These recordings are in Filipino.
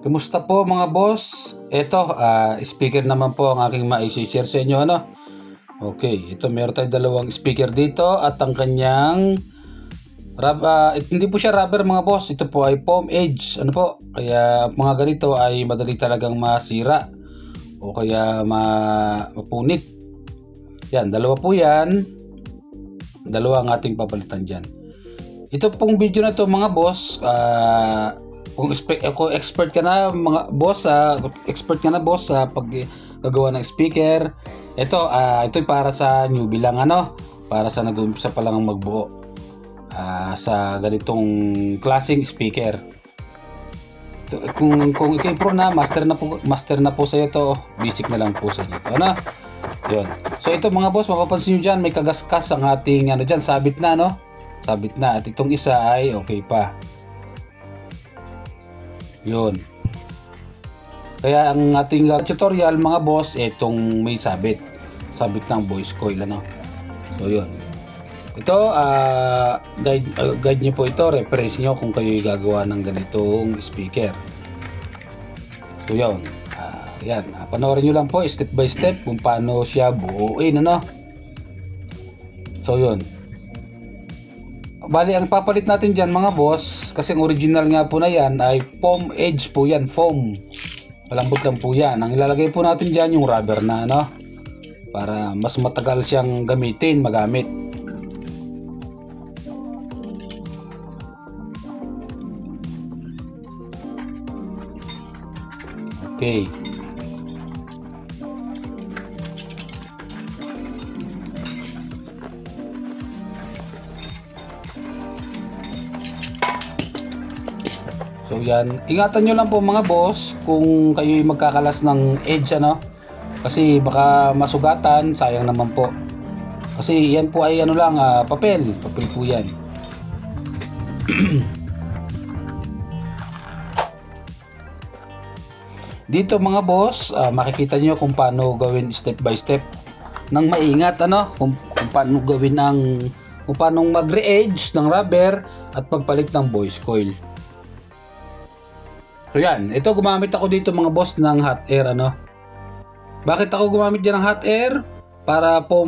Kumusta po mga boss? Ito, speaker naman po ang aking ma-share sa inyo, ano? Okay, ito meron tayong dalawang speaker dito at ang kanyang hindi po siya rubber mga boss, ito po ay foam edge, ano po? Kaya mga ganito ay madali talagang masira o kaya mapunit. Yan, dalawa po yan. Dalawa ang ating papalitan dyan. Ito pong video na to mga boss, kung expert ka na mga boss, expert ka na boss sa paggagawa ng speaker, ito para sa newbie lang, ano, para sa nag-uumpisa pa lang magbuo sa ganitong klaseng speaker. Kung ikaw pro na, master na po sa iyo to, basic na lang po sa inyo to, ano? Yun. So ito mga boss, mapapansin nyo dyan, may kagaskas ang ating ano dyan, sabit na, no? Sabit na. At itong isa ay okay pa. Yun. Kaya ang ating tutorial mga boss, itong may sabit ng voice coil, ano? So yun. Ito, guide nyo po ito, reference nyo kung kayo gagawa ng ganitong speaker. So yun. Yan, panoorin nyo lang po step by step kung paano siya buuin, ano? So yun. Bali, ang papalit natin dyan mga boss, kasi ang original nga po na yan ay foam edge po yan, foam. Malambot lang po yan. Ang ilalagay po natin dyan yung rubber na, ano? Para mas matagal siyang magamit. Okay. So yan, ingatan nyo lang po mga boss kung kayo'y magkakalas ng edge, ano, kasi baka masugatan, sayang naman po. Kasi yan po ay ano lang, papel po yan. Dito mga boss, makikita nyo kung paano gawin step by step nang maingat, ano, kung paano gawin kung paano mag-re-edge ng rubber at pagpalit ng voice coil. So yan, ito gumamit ako dito mga boss ng hot air, ano. Bakit ako gumamit dyan ng hot air? Para po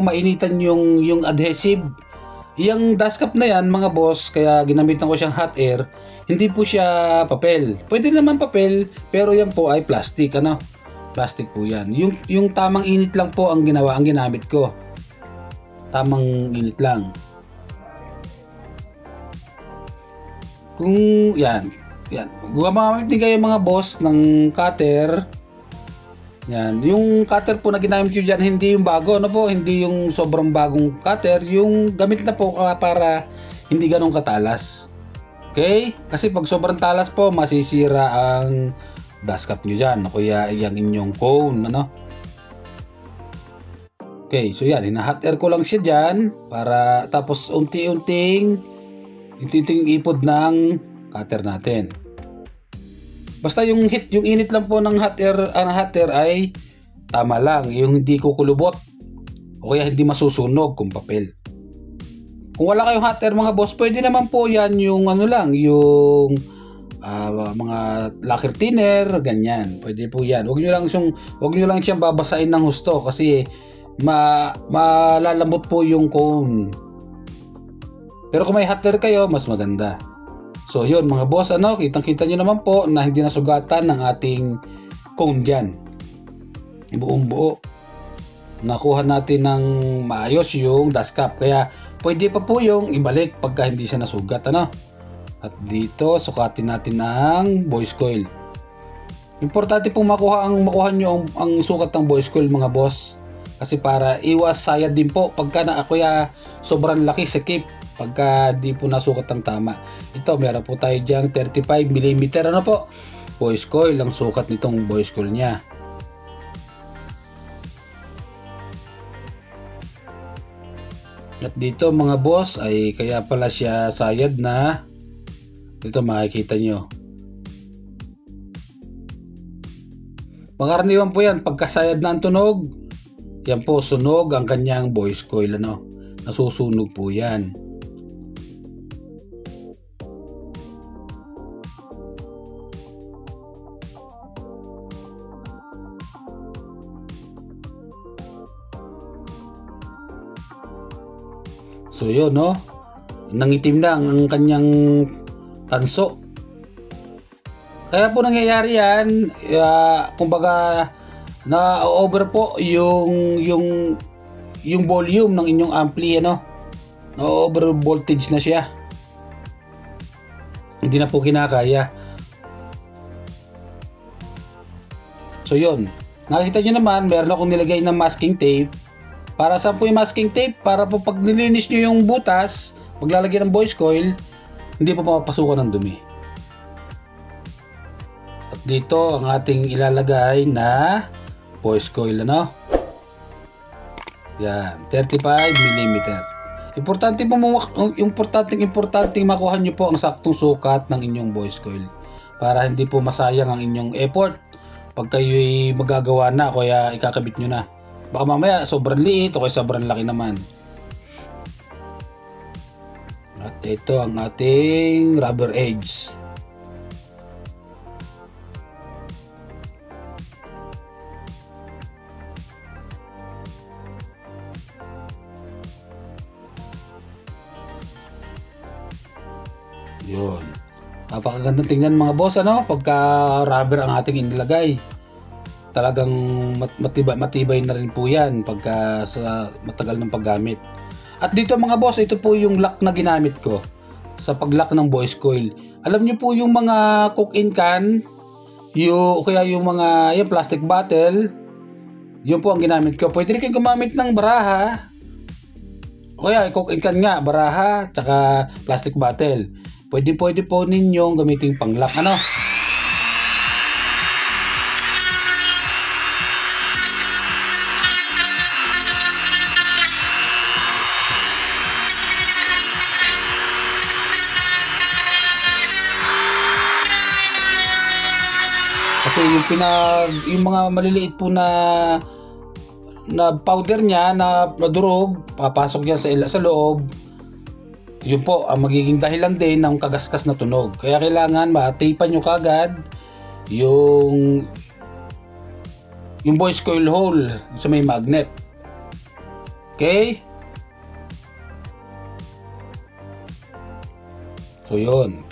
mainitan yung adhesive. Yung dust cap na yan mga boss, kaya ginamitan ko siyang hot air. Hindi po siya papel. Pwede naman papel, pero yan po ay plastic, ano. Plastic po yan. Yung tamang init lang po ang ginamit ko. Tamang init lang. Kung yan. Gumamit din kayo mga boss ng cutter. Yan, yung cutter po na ginamit ko dyan, hindi yung bago, ano po, hindi yung sobrang bagong cutter, yung gamit na po para hindi ganun katalas. Okay? Kasi pag sobrang talas po, masisira ang dust cap nyo dyan, o kaya yung inyong cone, ano? Okay, so yan, hina-hot air ko lang siya dyan, para tapos unti-unting ipod ng cutter natin. Basta yung init lang po ng hot air ay tama lang, yung hindi kukulubot o kaya hindi masusunog kung papel. Kung wala kayong hot air mga boss, pwede naman po yan yung ano lang, yung mga lacquer thinner, ganyan. Pwede po yan. Huwag nyo lang siyang babasain ng husto kasi malalambot po yung cone. Pero kung may hot air kayo, mas maganda. So yun mga boss, ano, kitang-kita nyo naman po na hindi nasugatan ng ating cone dyan. Buong buo. Nakuha natin ng maayos yung dust cap. Kaya pwede pa po yung ibalik pagka hindi siya nasugat, ano. At dito, sukatin natin ang voice coil. Importante pong makuha nyo ang sukat ng voice coil mga boss. Kasi para iwas sayad din po pagka kuya sobrang laki sa cape. Pagka di po nasukat ng tama. Ito, meron po tayo diyang 35mm, ano po, voice coil, ang sukat nitong voice coil niya. At dito mga boss, ay kaya pala siya sayad na. Dito makikita nyo. Pangkaraniwan po yan, pagkasayad na ang tunog, yan po, sunog ang kanyang voice coil, ano. Nasusunog po yan. So yun, no? Nangitim na ang kanyang tanso. Kaya po nangyayari yan, kumbaga na-over po yung volume ng inyong ampli, ano? Na-over voltage na siya. Hindi na po kinakaya. So yun, nakita nyo naman, meron akong nilagay ng masking tape. Para saan po yung masking tape? Para po pag nilinis nyo yung butas, maglalagay ng voice coil, hindi po mapapasukan ng dumi. At dito ang ating ilalagay na voice coil, ano? Yan, 35mm. Importanteng makuha nyo po ang saktong sukat ng inyong voice coil para hindi po masayang ang inyong effort pag kayo'y magagawa na kaya ikakabit nyo na. Baka mamaya sobrang liit o kaya sobrang laki naman. At ito ang ating rubber edge. Yun. Napakagandang tingnan mga boss, ano? Pagka rubber ang ating inilagay. Talagang matibay na rin po yan pagka sa matagal ng paggamit. At dito mga boss, ito po yung lock na ginamit ko sa pag-lock ng voice coil. Alam niyo po yung mga cook-in can, kaya yung mga yung plastic bottle, yun po ang ginamit ko. Pwede rin kayo gumamit ng baraha. O kaya cook-in can nga, baraha, tsaka plastic bottle. Pwede po ninyong gamitin pang-lock, ano? Kasi yung mga maliliit po na powder niya na durog, papasok niya sa loob. Yun po ang magiging dahilan din ng kagaskas na tunog. Kaya kailangan matipan nyo kagad yung voice coil hole sa may magnet. Okay? So yun.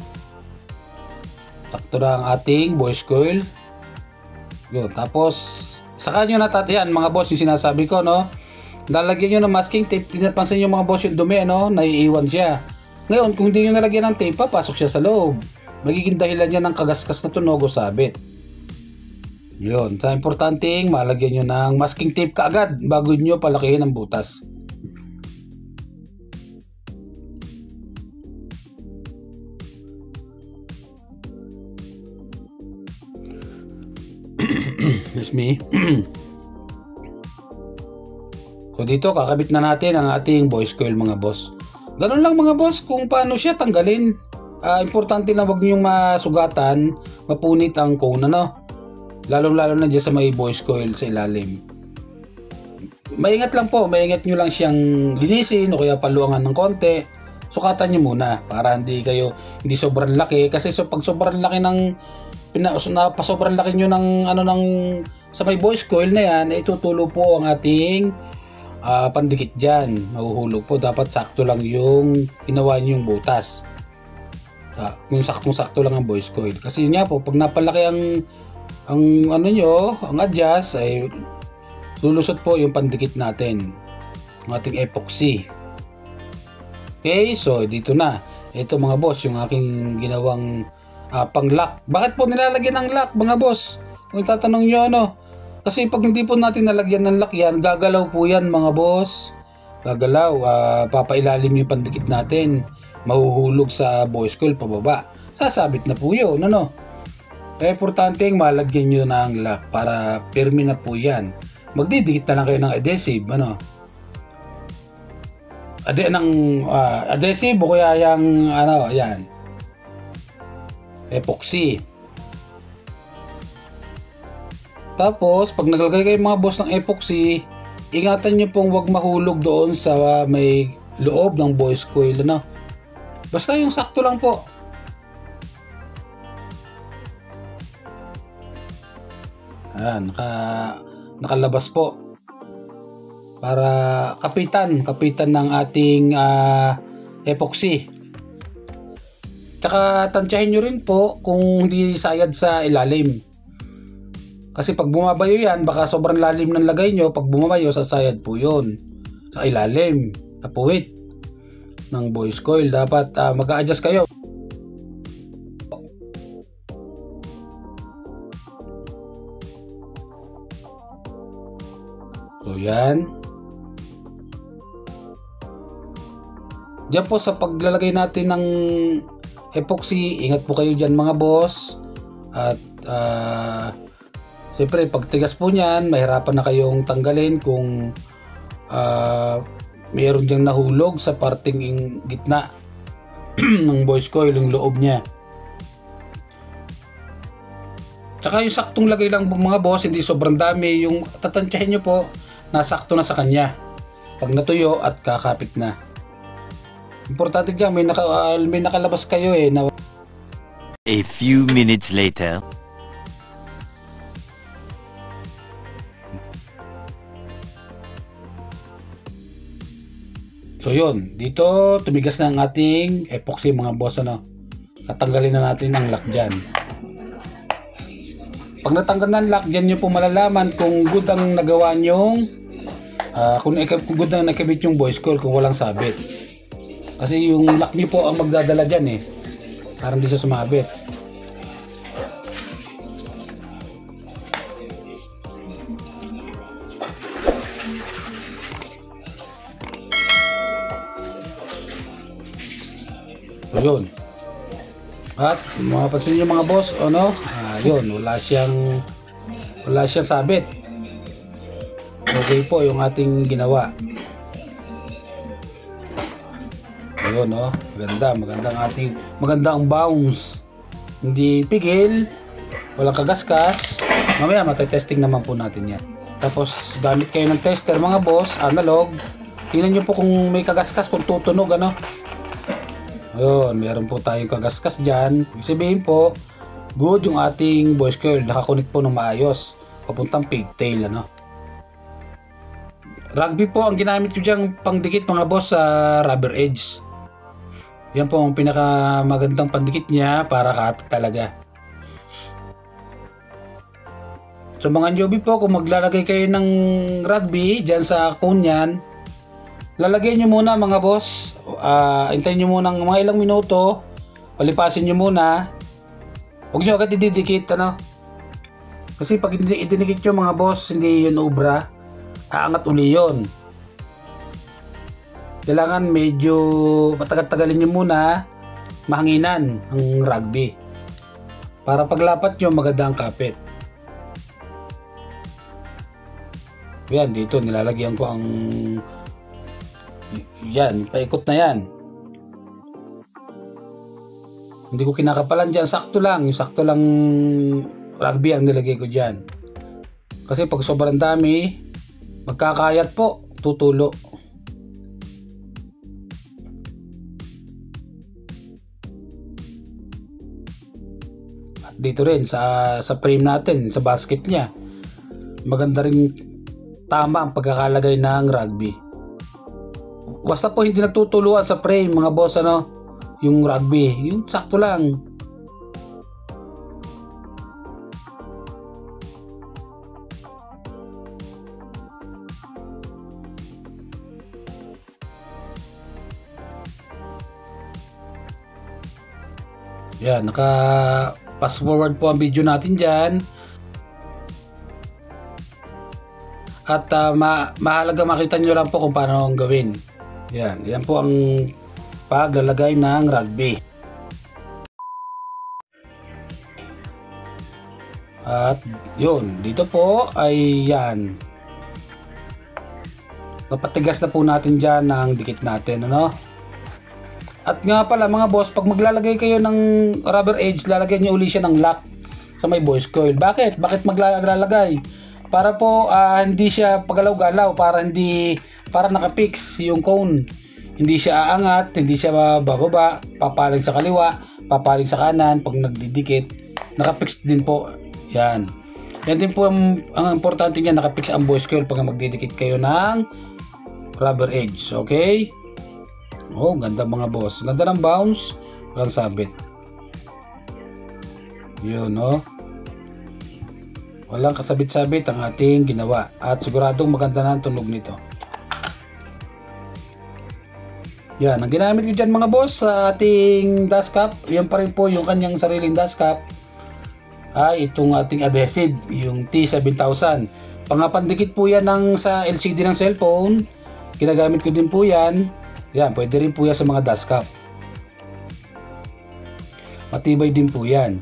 Sakto na ang ating voice coil. Yun. Tapos saka nyo natatiyan mga boss yung sinasabi ko, no? Lalagyan nyo ng masking tape. Pinapansin nyo mga boss yung dumi, no? Naiiwan siya. Ngayon, kung hindi nyo nalagyan ng tape, papasok siya sa loob. Magiging dahilan niya ng kagaskas na tunog o sabit. Yun. Sa importanteng, malagyan nyo ng masking tape kaagad bago nyo palakihin ang butas. Excuse me. So dito kakabit na natin ang ating voice coil mga boss. Ganun lang mga boss kung paano siya tanggalin. Importante na wag niyong masugatan, mapunit ang cone, ano? Lalo na dyan sa may voice coil sa ilalim. Maingat lang po, maingat nyo lang siyang linisin o kaya paluangan ng konti. Sukatan nyo muna para hindi sobrang laki kasi pag sobrang laki sobrang laki nyo ng sa may voice coil na yan, itutulo po ang ating pandikit dyan. Mahuhulog po. Dapat sakto lang yung ginawa nyo yung butas. Yung saktong-sakto lang ang voice coil. Kasi yun nga po, pag napalaki ang adjust, ay lulusot po yung pandikit natin. Ang ating epoxy. Okay, so dito na. Ito mga boss, yung aking ginawang pang-lock. Bakit po nilalagyan ng lock mga boss? Kung tatanong nyo, ano? Kasi pag hindi po natin nalagyan ng lock yan, gagalaw po yan mga boss. Gagalaw, papailalim yung pandikit natin. Mahuhulog sa voice coil pababa. Sasabit na po yun, ano? Kaya importanteng malagyan nyo ng lock para firme na po yan. Magdidikit na lang kayo ng adhesive, ano? Adhesive o kaya yung, yan. Epoxy. Tapos, pag naglagay kayo mga boss ng epoxy, ingatan nyo pong wag mahulog doon sa may loob ng voice coil, ano? Basta yung sakto lang po. Nakalabas po. para kapitan ng ating epoxy. Tsaka tansyahin nyo rin po kung hindi sayad sa ilalim. Kasi pag bumabayo yan, baka sobrang lalim ng lagay nyo. Pag bumabayo, sasayad po yun sa ilalim, sa puwit ng voice coil. Dapat mag-a-adjust kayo. So yan. Diyan po sa paglalagay natin ng epoxy, ingat po kayo dyan mga boss. At siyempre pagtigas po niyan, mahirapan na kayong tanggalin kung mayroon diyang nahulog sa parting gitna ng voice coil, yung loob niya. Tsaka yung saktong lagay lang mga boss, hindi sobrang dami. Yung tatantyahin nyo po, nasakto na sa kanya pag natuyo at kakapit na. Importante dyan, may nakalabas kayo na. A few minutes later. So yun, dito tumigas na ang ating epoxy mga boss. Tatanggalin na natin ang lock dyan. Pag natanggal na ang lock dyan, nyo po malalaman kung good ang nagawa nyong kung good na nakabit yung voice coil, kung walang sabit. Kasi yung lock nyo po ang magdadala dyan parang di siya sumabit. So yun. At mapapansin nyo mga boss, yun, wala siyang sabit. Okay po yung ating ginawa. Ayun, maganda ang bounce. Hindi pigil, walang kagaskas. Mamaya matitesting naman po natin yan. Tapos gamit kayo ng tester mga boss, analog. Tingnan nyo po kung may kagaskas, kung tutunog Ayun, meron po tayong kagaskas dyan. Ibig sabihin po, good yung ating voice coil, nakakunik po ng maayos papuntang pigtail. Rugby po ang ginamit ko dyan pangdikit mga boss sa rubber edge. Yan po ang pinakamagandang pandikit niya para kapit talaga. So mga newbie po, kung maglalagay kayo ng rugby dyan sa cone yan, lalagyan nyo muna mga boss. Hintayin nyo muna ng mga ilang minuto. Palipasin nyo muna. Huwag nyo agad ididikit. Kasi pag idinikit nyo mga boss, hindi yun ubra. Aangat uli yun. Kailangan medyo matagal-tagalin nyo muna, mahanginan ang rugby para paglapat nyo maganda ang kapit. Yan, dito nilalagyan ko ang paikot na yan. Hindi ko kinakapalan dyan, sakto lang rugby ang nilagay ko dyan. Kasi pag sobrang dami, magkakayat po, tutulo. Dito rin sa frame natin, sa basket niya, maganda rin tama ang pagkakalagay ng rugby. Basta po hindi nagtutuluan sa frame mga boss, yung rugby, yung sakto lang. Yan, fast forward po ang video natin dyan. At mahalaga makita nyo lang po kung paano ang gawin. Yan po ang paglalagay ng rugby. At yun, dito po ay yan. Napatigas na po natin dyan ang dikit natin, At nga pala mga boss, pag maglalagay kayo ng rubber edge, lalagyan nyo uli siya ng lock sa may voice coil. Bakit? Bakit maglalagay? Para po hindi siya pagalaw-galaw, para nakapix yung cone. Hindi siya aangat, hindi siya bababa, papaling sa kaliwa, papaling sa kanan. Pag nagdidikit, nakapix din po. Yan. Yan din po ang importante niya, nakapix ang voice coil pag magdidikit kayo ng rubber edge. Okay? Oh, ganda mga boss. Ganda ng bounce, walang sabit. Yun, no? Walang kasabit-sabit ang ating ginawa. At siguradong maganda na ang tunog nito. Yan, ang ginamit ko dyan mga boss sa ating dust cap, yan pa rin po yung kanyang sariling dust cap, ay itong ating adhesive, yung T7000. Pangapandikit po yan sa LCD ng cellphone. Ginagamit ko din po yan. Yan, pwede rin po yan sa mga dust cap. Matibay din po yan.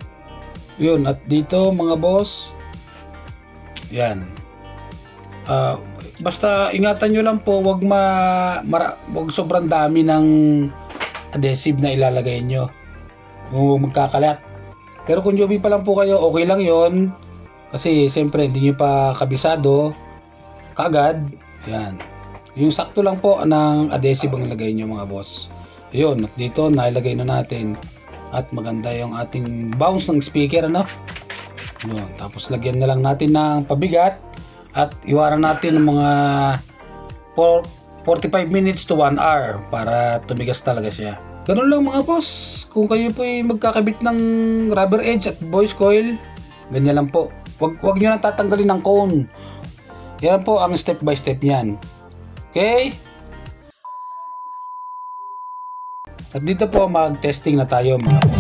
Yun, at dito mga boss, yan. Basta ingatan nyo lang po, wag sobrang dami ng adhesive na ilalagay nyo. Huwag magkakalat. Pero kung joby pa lang po kayo, okay lang yon. Kasi siyempre hindi nyo pa kabisado kaagad. Yan. Yung sakto lang po ng adhesive ang ilagay nyo mga boss. Ayun, at dito nailagay na natin. At maganda yung ating bounce ng speaker, ano? Yun. Tapos lagyan na lang natin ng pabigat. At iwaran natin ng mga 45 minutes to 1 hour para tumigas talaga siya. Ganun lang mga boss. Kung kayo po ay magkakabit ng rubber edge at voice coil, ganyan lang po. Huwag nyo na tatanggalin ng cone. Yan po ang step by step niyan. Okay? At dito po mag-testing na tayo mga boss.